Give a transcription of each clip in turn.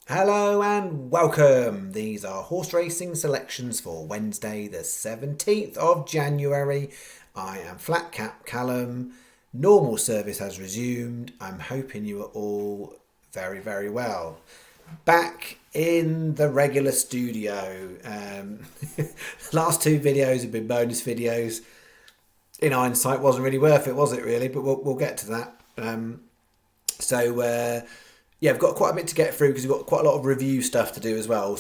Hello and welcome. These are horse racing selections for Wednesday, the 17th of January. I am Flat Cap Callum. Normal service has resumed. I'm hoping you are all very, very well. Back in the regular studio. Last two videos have been bonus videos. In hindsight, wasn't really worth it, was it really? But we'll get to that. Yeah, I've got quite a bit to get through because we've got quite a lot of review stuff to do as well.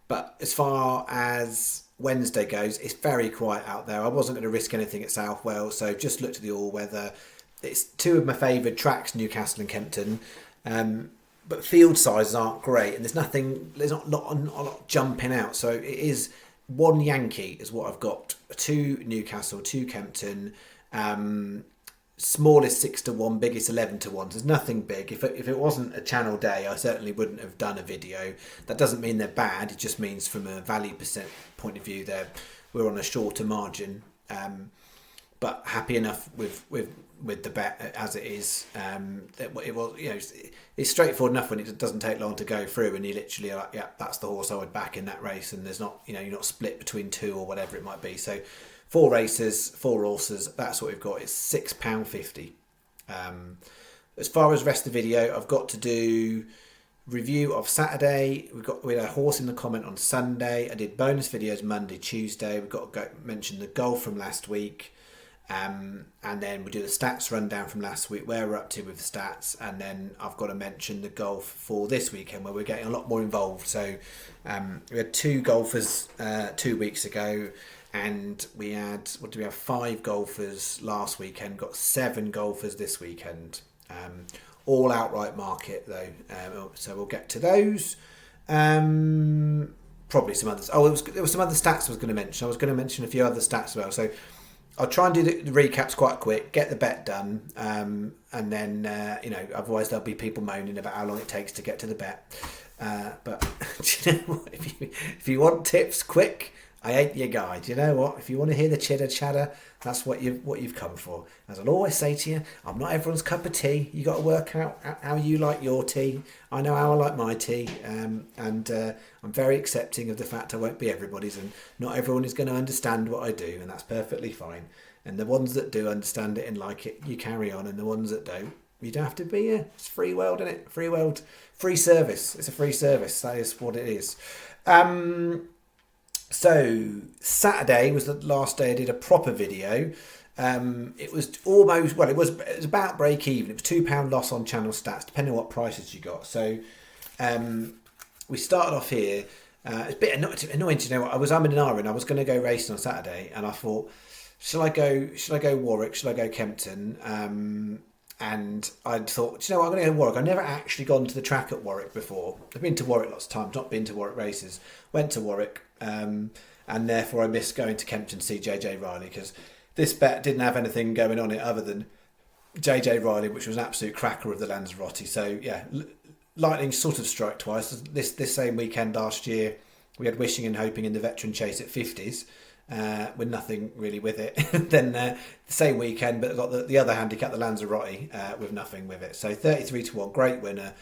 But as far as Wednesday goes, it's very quiet out there. I wasn't going to risk anything at South Wales, so just looked at the all weather. It's two of my favoured tracks, Newcastle and Kempton, but field sizes aren't great, and there's not a lot jumping out. So it is one Yankee is what I've got. Two Newcastle, two Kempton. Smallest 6-1, biggest 11-1. So there's nothing big. If it wasn't a channel day, I certainly wouldn't have done a video. That doesn't mean they're bad. It just means from a value percent point of view, we're on a shorter margin. But happy enough with the bet as it is. It was, it's straightforward enough when it doesn't take long to go through, and you literally are like, yeah, that's the horse I would back in that race, and there's not, you're not split between two or whatever it might be. So. Four races, four horses, that's what we've got. It's £6.50. As far as rest of the video, I've got to do review of Saturday. We had a horse in the comment on Sunday. I did bonus videos Monday, Tuesday. We've got to mention the golf from last week. And then we do the stats rundown from last week, where we're up to with the stats. And then I've got to mention the golf for this weekend, where we're getting a lot more involved. So we had two golfers 2 weeks ago. And we had, 5 golfers last weekend, got 7 golfers this weekend. All outright market though, so we'll get to those. Probably some others. There were some other stats I was going to mention. I was going to mention a few other stats as well. So I'll try and do the recaps quite quick, get the bet done, and then, otherwise there'll be people moaning about how long it takes to get to the bet. But do you know what? If you want tips quick, I ain't your guy. Do you know what? If you want to hear the chitter chatter, that's what you've come for. As I'll always say to you, I'm not everyone's cup of tea. You got to work out how you like your tea. I know how I like my tea, and I'm very accepting of the fact I won't be everybody's, and not everyone is going to understand what I do, and that's perfectly fine. And the ones that do understand it and like it, you carry on, and the ones that don't, you don't have to be here. It's free world, isn't it? Free world, free service. It's a free service. That is what it is. So Saturday was the last day I did a proper video. It was it was about break even. It was £2 loss on channel stats, depending on what prices you got. So we started off here. It's a bit annoying, to know what I was umming and ahhing. I was going to go racing on Saturday, and I thought, should I go Warwick? Should I go Kempton? And I thought, do you know what, I'm going to go Warwick. I've never actually gone to the track at Warwick before. I've been to Warwick lots of times, not been to Warwick races. Went to Warwick, and therefore I missed going to Kempton to see JJ Riley, because this bet didn't have anything going on it other than JJ Riley, which was an absolute cracker of the Lanzarote. So yeah, lightning sort of struck twice. This same weekend last year, we had Wishing and Hoping in the Veteran Chase at 50s. With nothing really with it. Then the same weekend, but got the other handicap, the Lanzarote, with nothing with it. So 33-1, great winner.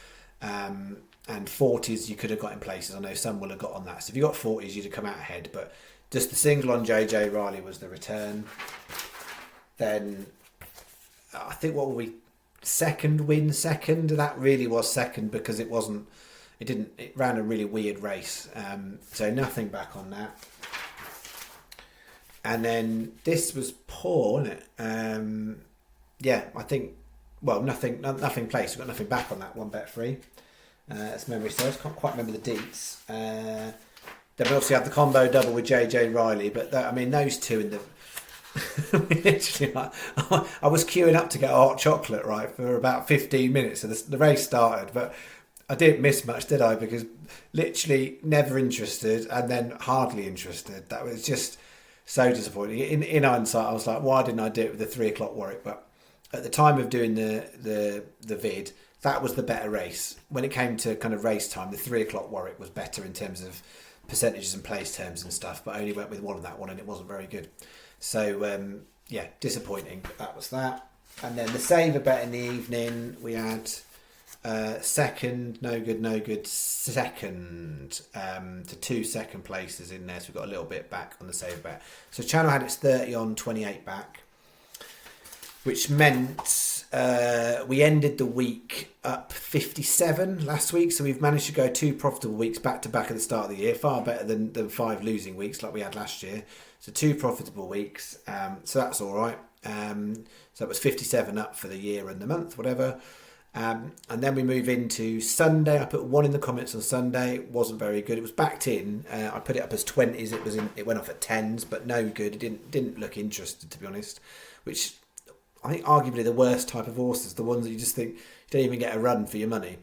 And 40s you could have got in places. I know some will have got on that. So if you got 40s, you'd have come out ahead. But just the single on JJ Riley was the return. Then I think what were we? Second. That really was second, because it ran a really weird race. So nothing back on that. And then this was poor, wasn't it? I think, nothing placed. We've got nothing back on that one, bet free. As memory serves, can't quite remember the deets. Then we obviously had the combo double with JJ Riley, but those two in the... literally, I was queuing up to get a hot chocolate, right, for about 15 minutes, so the race started, but I didn't miss much, did I? Because literally never interested, and then hardly interested. That was just... so disappointing. In hindsight, I was like, why didn't I do it with the 3 o'clock Warwick? But at the time of doing the vid, that was the better race. When it came to kind of race time, the 3 o'clock Warwick was better in terms of percentages and place terms and stuff, but I only went with one on that one, and it wasn't very good. So, disappointing. But that was that. And then the saver bet in the evening, we had second, no good, second, to 2 second places in there. So we've got a little bit back on the save bet. So channel had its 30 on, 28 back, which meant we ended the week up 57 last week. So we've managed to go 2 profitable weeks back to back at the start of the year, far better than 5 losing weeks like we had last year. So 2 profitable weeks, so that's all right. So it was 57 up for the year and the month, whatever. And then we move into Sunday. I put 1 in the comments on Sunday. It wasn't very good. It was backed in. I put it up as 20s. It went off at 10s, but no good. It didn't look interested, to be honest. Which I think arguably the worst type of horses, the ones that you just think you don't even get a run for your money.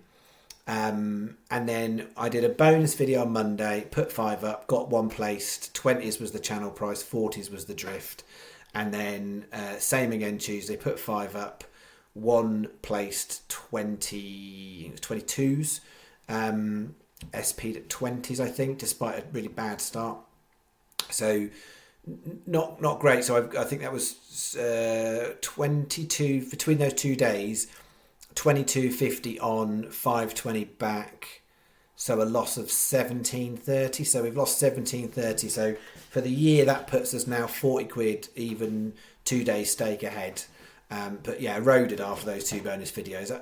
And then I did a bonus video on Monday. Put 5 up. Got 1 placed. 20s was the channel price. 40s was the drift. And then same again Tuesday. Put 5 up. 1 placed 22s, SP'd at 20s, I think, despite a really bad start. So not great. So I think that was 22 between those 2 days, 22.50 on, 5.20 back. So a loss of 17.30. So we've lost 17.30. So for the year, that puts us now 40 quid even, 2 days stake ahead. But yeah, eroded after those 2 bonus videos.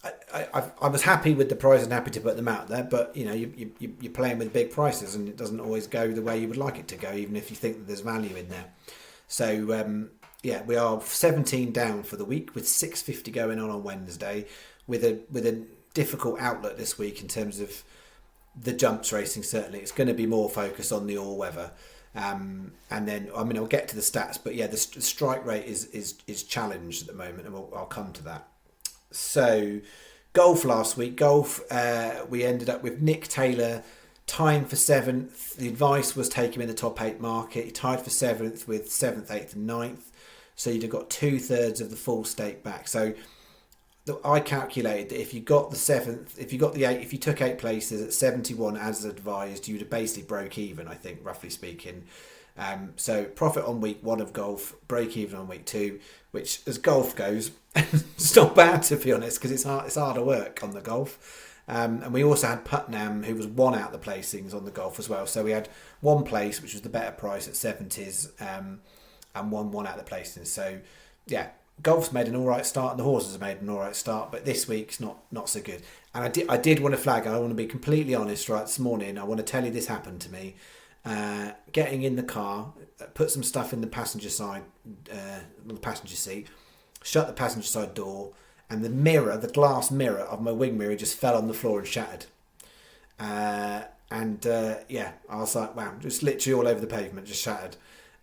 I was happy with the prize and happy to put them out there, but you know, you're playing with big prices and it doesn't always go the way you would like it to go, even if you think that there's value in there. So yeah, we are 17 down for the week with 6.50 going on Wednesday, with a difficult outlook this week in terms of the jumps racing. Certainly, it's going to be more focused on the all-weather. And then, I mean, I'll get to the stats, but yeah, the strike rate is challenged at the moment, and I'll come to that. So, golf last week. Golf, we ended up with Nick Taylor tying for 7th. The advice was take him in the top 8 market. He tied for 7th with 7th, 8th, and 9th. So you'd have got 2/3 of the full stake back. So I calculated that if you got the 7th, if you got the 8, if you took 8 places at 71 as advised, you'd have basically broke even, I think, roughly speaking. So profit on week 1 of golf, break even on week 2, which as golf goes, it's not bad, to be honest, because it's harder work on the golf. And we also had Putnam, who was 1 out of the placings on the golf as well. So we had 1 place, which was the better price at 70s, and 1 out of the placings. So yeah, golf's made an all right start and the horses have made an all right start, but this week's not so good. And I did want to flag, and I want to be completely honest, right, this morning, I want to tell you this happened to me. Getting in the car, put some stuff in the passenger side, on the passenger seat, shut the passenger side door, and the glass mirror of my wing mirror just fell on the floor and shattered. Yeah, I was like, wow, just literally all over the pavement, just shattered.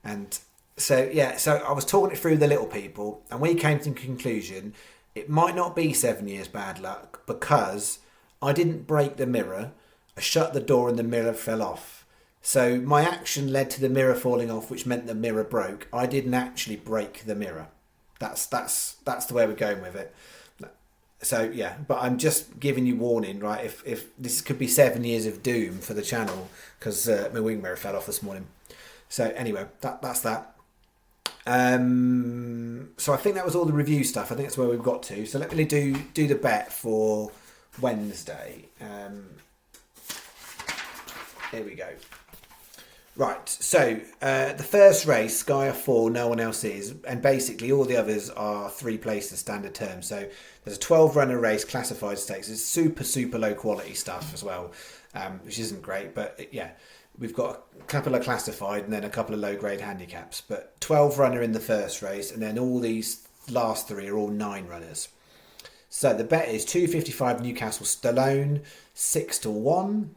And so I was talking it through with the little people, and we came to the conclusion it might not be 7 years bad luck because I didn't break the mirror. I shut the door and the mirror fell off. So my action led to the mirror falling off, which meant the mirror broke. I didn't actually break the mirror. That's the way we're going with it. So yeah, but I'm just giving you warning, right? If this could be 7 years of doom for the channel because my wing mirror fell off this morning. So anyway, that's that. So I think that was all the review stuff. I think that's where we've got to. So let me do the bet for Wednesday. Here we go. Right, so the first race, Sky are 4, no one else is, and basically all the others are 3 places standard term. So there's a 12-runner race, classified stakes. It's super low quality stuff as well, which isn't great, but yeah. We've got a couple of classified and then a couple of low-grade handicaps. But 12-runner in the first race, and then all these last 3 are all 9 runners. So the bet is 2.55 Newcastle Stallone, 6-1.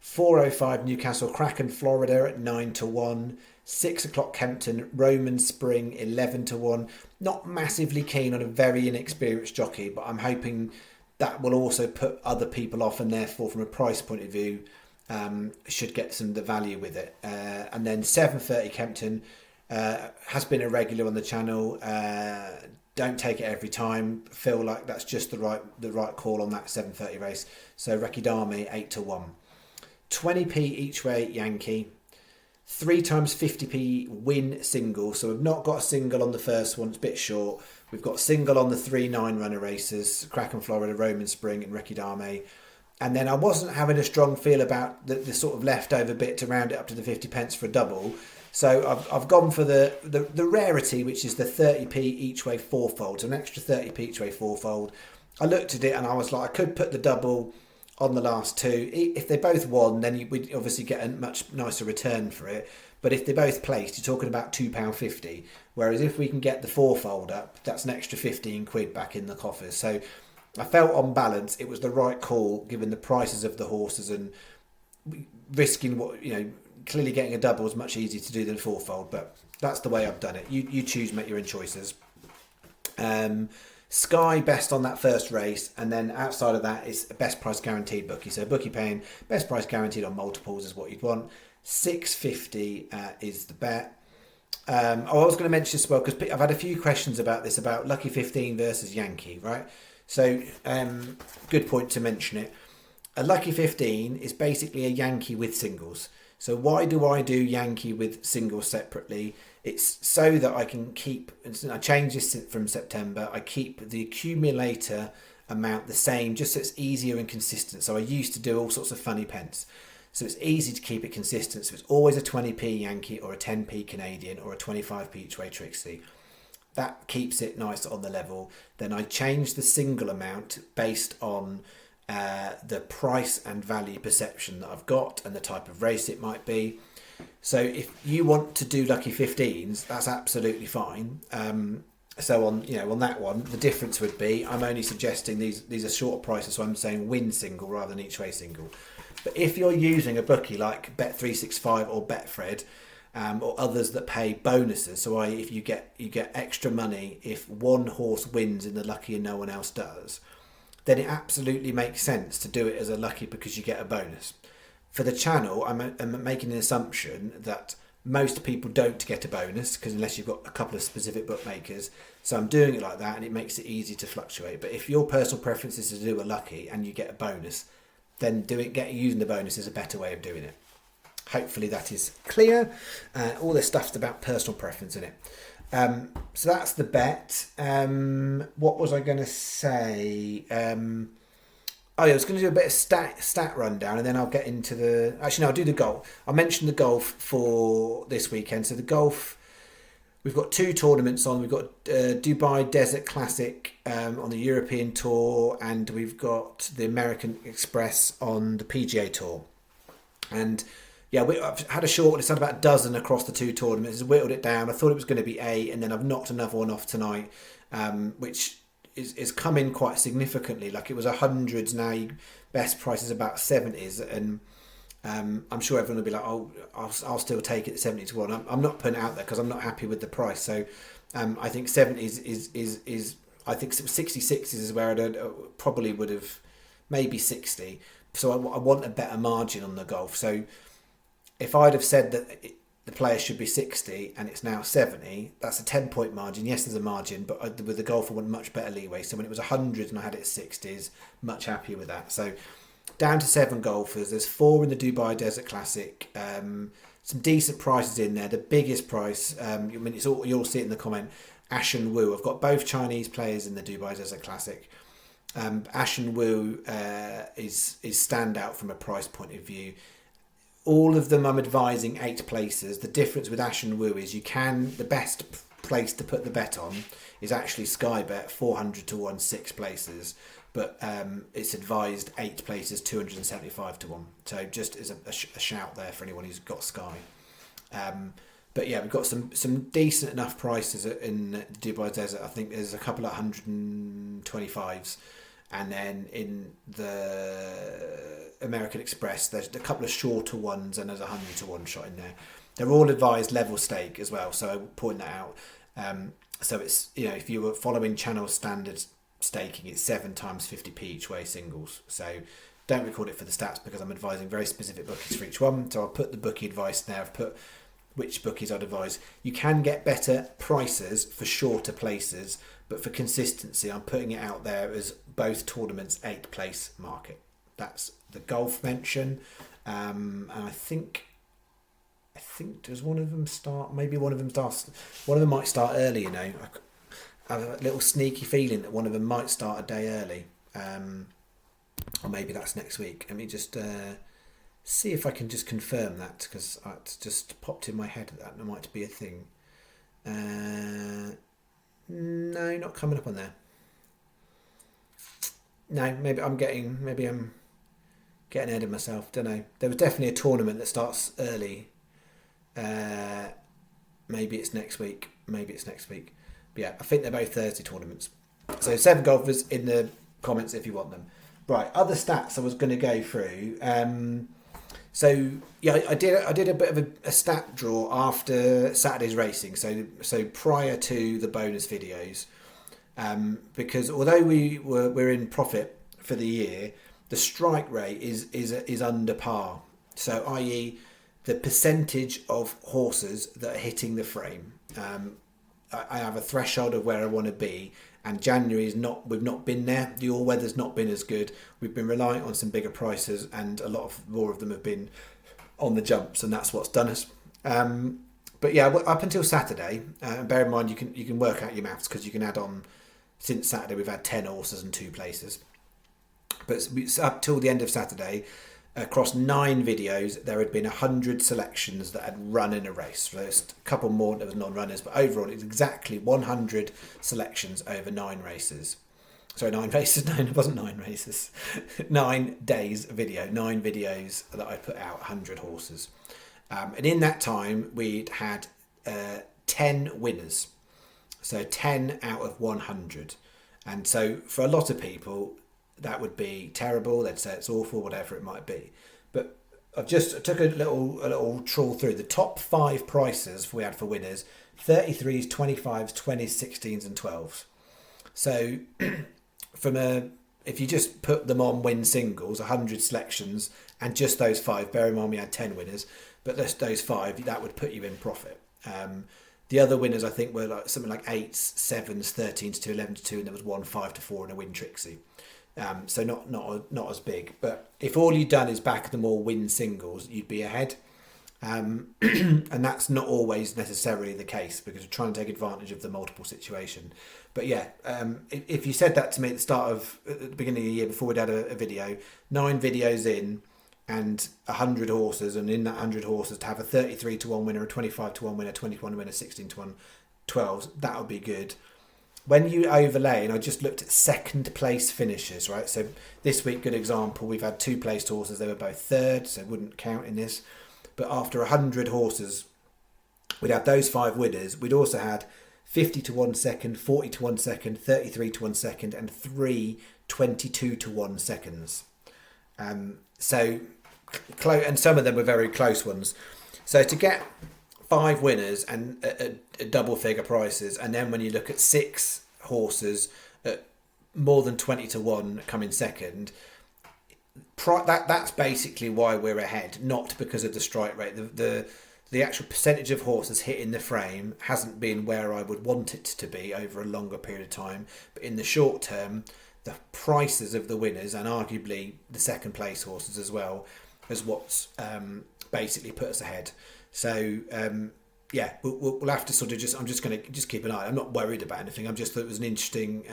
4.05 Newcastle Kraken Florida at 9-1. 6 o'clock Kempton Roman Spring, 11-1. Not massively keen on a very inexperienced jockey, but I'm hoping that will also put other people off, and therefore, from a price point of view, should get some of the value with it. And then 7.30 Kempton has been a regular on the channel. Don't take it every time. Feel like that's just the right call on that 7.30 race. So Rekidami 8-1. 20p each way Yankee. 3 times 50p win single. So we've not got a single on the first one. It's a bit short. We've got single on the 3-9 runner races, Kraken Florida, Roman Spring and Recce Dame. And then I wasn't having a strong feel about the sort of leftover bit to round it up to the 50 pence for a double. So I've gone for the rarity, which is the 30p each way fourfold, so an extra 30p each way fourfold. I looked at it and I was like, I could put the double on the last two. If they both won, then we'd obviously get a much nicer return for it. But if they both placed, you're talking about £2.50. Whereas if we can get the fourfold up, that's an extra 15 quid back in the coffers. So I felt on balance it was the right call given the prices of the horses and risking what, clearly getting a double is much easier to do than a fourfold, but that's the way I've done it. You choose, make your own choices. Sky best on that first race, and then outside of that is a best price guaranteed bookie. So bookie paying best price guaranteed on multiples is what you'd want. 650 is the bet. I was going to mention this as well because I've had a few questions about this, about Lucky 15 versus Yankee, right? So good point to mention it. A Lucky 15 is basically a Yankee with singles. So why do I do Yankee with singles separately? It's so that I can keep, I change this from September, I keep the accumulator amount the same, just so it's easier and consistent. So I used to do all sorts of funny pence. So it's easy to keep it consistent. So it's always a 20p Yankee or a 10p Canadian or a 25p each way Trixie. That keeps it nice on the level. Then I change the single amount based on the price and value perception that I've got and the type of race it might be. So if you want to do Lucky 15s, that's absolutely fine. So on that one, the difference would be I'm only suggesting these are shorter prices, so I'm saying win single rather than each way single. But if you're using a bookie like Bet365 or Betfred, or others that pay bonuses, so if you get extra money if one horse wins in the Lucky and no one else does, then it absolutely makes sense to do it as a Lucky because you get a bonus. For the channel, I'm making an assumption that most people don't get a bonus because unless you've got a couple of specific bookmakers, so I'm doing it like that and it makes it easy to fluctuate. But if your personal preference is to do a Lucky and you get a bonus, then using the bonus is a better way of doing it. Hopefully that is clear. All this stuff's about personal preference in it. So that's the bet. What was I going to say? I was going to do a bit of stat rundown, and then I'll get into the. Actually, no, I'll do the golf. I mentioned the golf for this weekend. So the golf, we've got two tournaments on. We've got Dubai Desert Classic on the European Tour, and we've got the American Express on the PGA Tour. And yeah, I've had a short one. It's had about a dozen across the two tournaments. I whittled it down. I thought it was going to be 8, and then I've knocked another one off tonight, which is come in quite significantly. Like it was 100s, now best price is about 70s, and I'm sure everyone will be like, oh, I'll still take it 70 to 1. I'm not putting it out there because I'm not happy with the price. So I think 70s is I think 66s is where I probably would have, maybe 60. So I want a better margin on the golf. So if I'd have said that the player should be 60 and it's now 70, that's a 10-point margin. Yes, there's a margin, but with the golf I want much better leeway. So when it was 100 and I had it at 60s, much happier with that. So down to 7 golfers. There's 4 in the Dubai Desert Classic. Some decent prices in there. The biggest price, you'll see it in the comment, Ashen Wu. I've got both Chinese players in the Dubai Desert Classic. Ashen Wu is standout from a price point of view. All of them I'm advising 8 places. The difference with Ashen Wu is the best place to put the bet on is actually Sky Bet, 400 to 1, 6 places. But it's advised 8 places, 275 to 1. So just as a shout there for anyone who's got Sky. But yeah, we've got some decent enough prices in the Dubai Desert. I think there's a couple of 125s. And then in the American Express, there's a couple of shorter ones and there's a 100 to 1 shot in there. They're all advised level stake as well, so I will point that out. So it's, if you were following channel standard staking, it's 7 times 50p each way singles. So don't record it for the stats because I'm advising very specific bookies for each one. So I'll put the bookie advice there. I've put which bookies I'd advise. You can get better prices for shorter places, but for consistency, I'm putting it out there as both tournaments 8 place market. That's the golf mention. And I think does one of them start? Maybe one of them starts. One of them might start early. have a little sneaky feeling that one of them might start a day early, or maybe that's next week. Let me just see if I can just confirm that, because it's just popped in my head that there might be a thing. No, not coming up on there. No, maybe I'm getting ahead of myself. Don't know. There was definitely a tournament that starts early. Maybe it's next week. But yeah, I think they're both Thursday tournaments. So 7 golfers in the comments if you want them. Right, other stats I was going to go through. So yeah, I did a bit of a stat draw after Saturday's racing. So prior to the bonus videos, because although we're in profit for the year, the strike rate is under par. So i.e. the percentage of horses that are hitting the frame. I have a threshold of where I want to be, and January we've not been there. The all weather's not been as good. We've been reliant on some bigger prices, and a lot more of them have been on the jumps, and that's what's done us. But yeah, up until Saturday, bear in mind you can work out your maths, because you can add on. Since Saturday we've had 10 horses and 2 places, but up till the end of Saturday, across 9 videos, there had been 100 selections that had run in a race. So there's a couple more that was non-runners, but overall it's exactly 100 selections over 9 races. Sorry, 9 races. No, it wasn't 9 races. 9 days video, 9 videos that I put out, 100 horses. And in that time, we'd had 10 winners. So 10 out of 100. And so for a lot of people, that would be terrible. They'd say it's awful, whatever it might be. But I took a little trawl through the top 5 prices we had for winners: 33s, 25s, 20s, 16s, and 12s. So if you just put them on win singles, 100 selections, and just those 5. Bear in mind we had 10 winners, but those 5, that would put you in profit. The other winners I think were like something like 8s, 7s, 13s to 11 to 2, and there was 1 5 to 4 and a win Trixie. So not as big, but if all you've done is back them all win singles, you'd be ahead, and that's not always necessarily the case, because we're trying to take advantage of the multiple situation. But yeah, if you said that to me at the beginning of the year, before we'd had a video, 9 videos in, and 100 horses, and in that 100 horses to have a 33 to 1 winner, a 25 to 1 winner, 21 winner, 16 to 1, 12s, that would be good. When you overlay, and I just looked at second place finishes, right? So this week, good example, we've had 2 placed horses. They were both third, so wouldn't count in this. But after 100 horses, we'd had those 5 winners. We'd also had 50 to 1 second, 40 to 1 second, 33 to 1 second, and 3 22 to 1 seconds. So close, and some of them were very close ones. So to get 5 winners and at double figure prices, and then when you look at 6 horses at more than 20 to 1 coming second, that's basically why we're ahead, not because of the strike rate. The actual percentage of horses hitting the frame hasn't been where I would want it to be over a longer period of time, but in the short term, the prices of the winners, and arguably the second place horses as well, is what's basically put us ahead. So yeah, we'll have to sort of I'm just going to keep an eye. I'm not worried about anything. I just thought it was an interesting,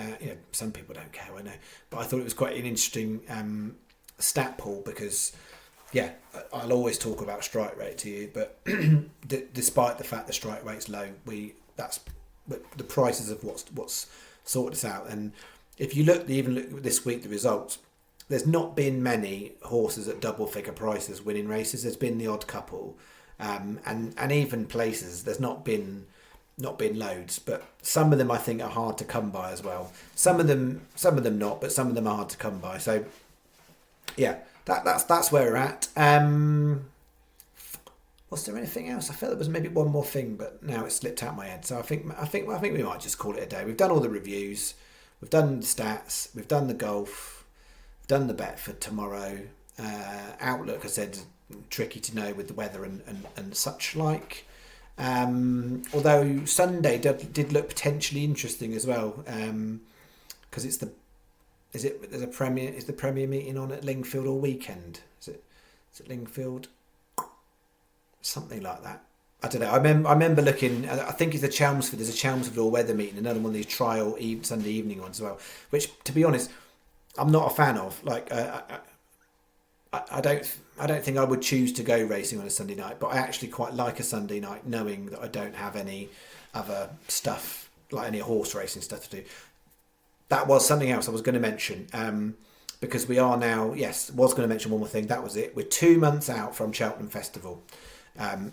some people don't care, I know, but I thought it was quite an interesting stat pool, because yeah, I'll always talk about strike rate to you, but despite the fact the strike rate's low, that's the prices of what's sorted us out. And if you look this week, the results, there's not been many horses at double figure prices winning races. There's been the odd couple, and even places. There's not been loads, but some of them I think are hard to come by as well. Some of them not, but some of them are hard to come by. So yeah, that's where we're at. Was there anything else? I felt there was maybe one more thing, but now it slipped out my head. So I think we might just call it a day. We've done all the reviews. We've done the stats, we've done the golf, we've done the bet for tomorrow. Outlook, I said, tricky to know with the weather and such like. Although Sunday did look potentially interesting as well, because is the Premier meeting on at Lingfield all weekend? Is it Lingfield? Something like that. I don't know. I remember looking. I think it's the Chelmsford. There's a Chelmsford all-weather meeting, another one of these trial Sunday evening ones as well. Which, to be honest, I'm not a fan of. Like, I don't think I would choose to go racing on a Sunday night. But I actually quite like a Sunday night, knowing that I don't have any other stuff, like any horse racing stuff to do. That was something else I was going to mention. Because we are now, yes, was going to mention one more thing. That was it. We're 2 months out from Cheltenham Festival.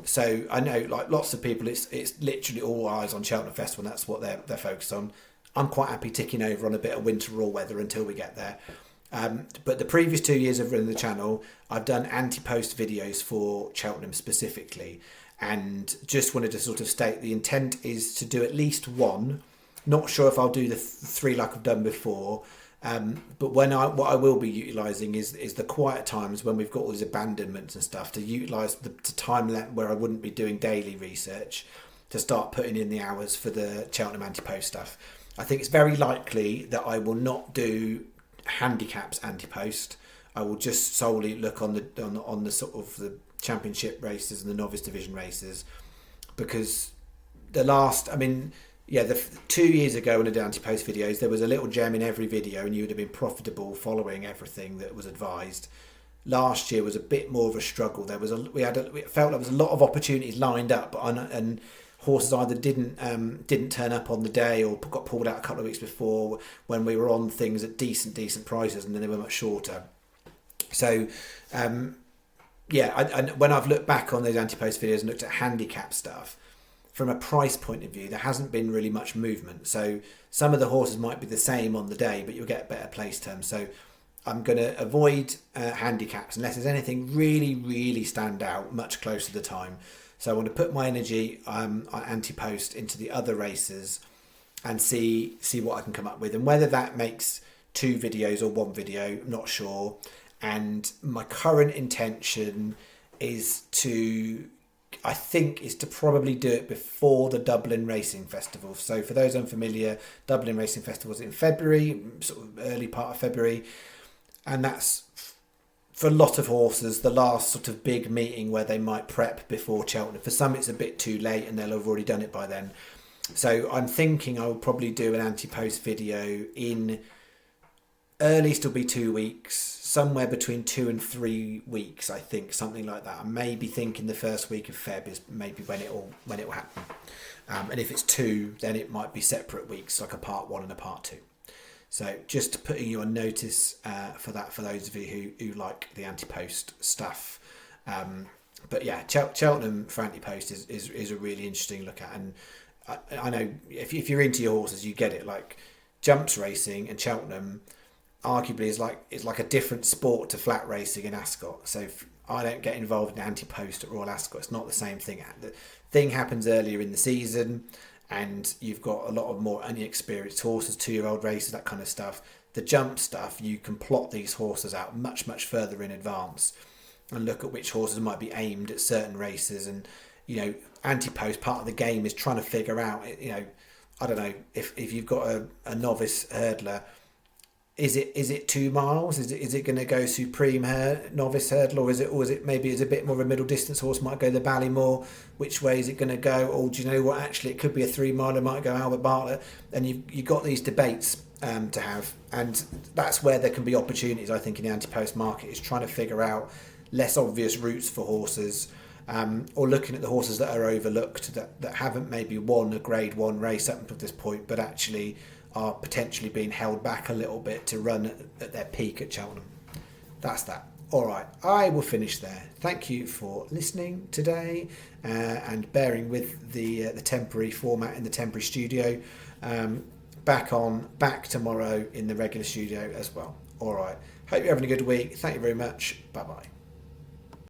So I know, like lots of people, it's literally all eyes on Cheltenham Festival, and that's what they're focused on. I'm quite happy ticking over on a bit of winter all weather until we get there. But the previous 2 years I've run the channel, I've done anti-post videos for Cheltenham specifically, and just wanted to sort of state the intent is to do at least one. Not sure if I'll do the three like I've done before. But what I will be utilising is the quiet times when we've got all these abandonments and stuff, to utilise the time where I wouldn't be doing daily research, to start putting in the hours for the Cheltenham anti-post stuff. I think it's very likely that I will not do handicaps anti-post. I will just solely look on the sort of the championship races and the novice division races, because the 2 years ago when I did anti-post videos, there was a little gem in every video and you would have been profitable following everything that was advised. Last year was a bit more of a struggle. It felt like there was a lot of opportunities lined up, and horses either didn't turn up on the day or got pulled out a couple of weeks before when we were on things at decent prices, and then they were much shorter. So, when I've looked back on those anti-post videos and looked at handicap stuff, from a price point of view, there hasn't been really much movement. So some of the horses might be the same on the day, but you'll get better place terms. So I'm going to avoid handicaps unless there's anything really, really stand out much closer to the time. So I want to put my energy on anti-post into the other races and see what I can come up with. And whether that makes 2 videos or 1 video, I'm not sure. And my current intention is to probably do it before the Dublin Racing Festival. So for those unfamiliar, Dublin Racing Festival is in February, sort of early part of February. And that's, for a lot of horses, the last sort of big meeting where they might prep before Cheltenham. For some, it's a bit too late and they'll have already done it by then. So I'm thinking I will probably do an anti-post video in earliest will be 2 weeks, somewhere between 2 and 3 weeks, I think, something like that. I may be thinking the first week of Feb is maybe when it will happen. And if it's 2, then it might be separate weeks, like a part 1 and a part 2. So just putting you on notice for that, for those of you who like the anti-post stuff. But yeah, Cheltenham for anti-post is a really interesting look at. And I know if you're into your horses, you get it. Like jumps racing and Cheltenham arguably is like a different sport to flat racing in Ascot. So if I don't get involved in anti-post at Royal Ascot, it's not the same thing. The thing happens earlier in the season, and you've got a lot of more inexperienced horses, 2-year-old races, that kind of stuff. The jump stuff, you can plot these horses out much further in advance and look at which horses might be aimed at certain races. And anti-post, part of the game is trying to figure out, I don't know, if you've got a novice hurdler, is it 2 miles? Is it going to go supreme novice hurdle, or is it maybe it's a bit more of a middle distance horse might go the Ballymore? Which way is it going to go? Or do you know what? Actually, it could be a 3 miler, might go Albert Bartlett, and you've got these debates to have, and that's where there can be opportunities. I think in the anti-post market is trying to figure out less obvious routes for horses, or looking at the horses that are overlooked that haven't maybe won a Grade 1 race up until this point, but actually are potentially being held back a little bit to run at their peak at Cheltenham. That's that. All right, I will finish there. Thank you for listening today and bearing with the temporary format in the temporary studio. Back tomorrow in the regular studio as well. All right. Hope you're having a good week. Thank you very much. Bye-bye.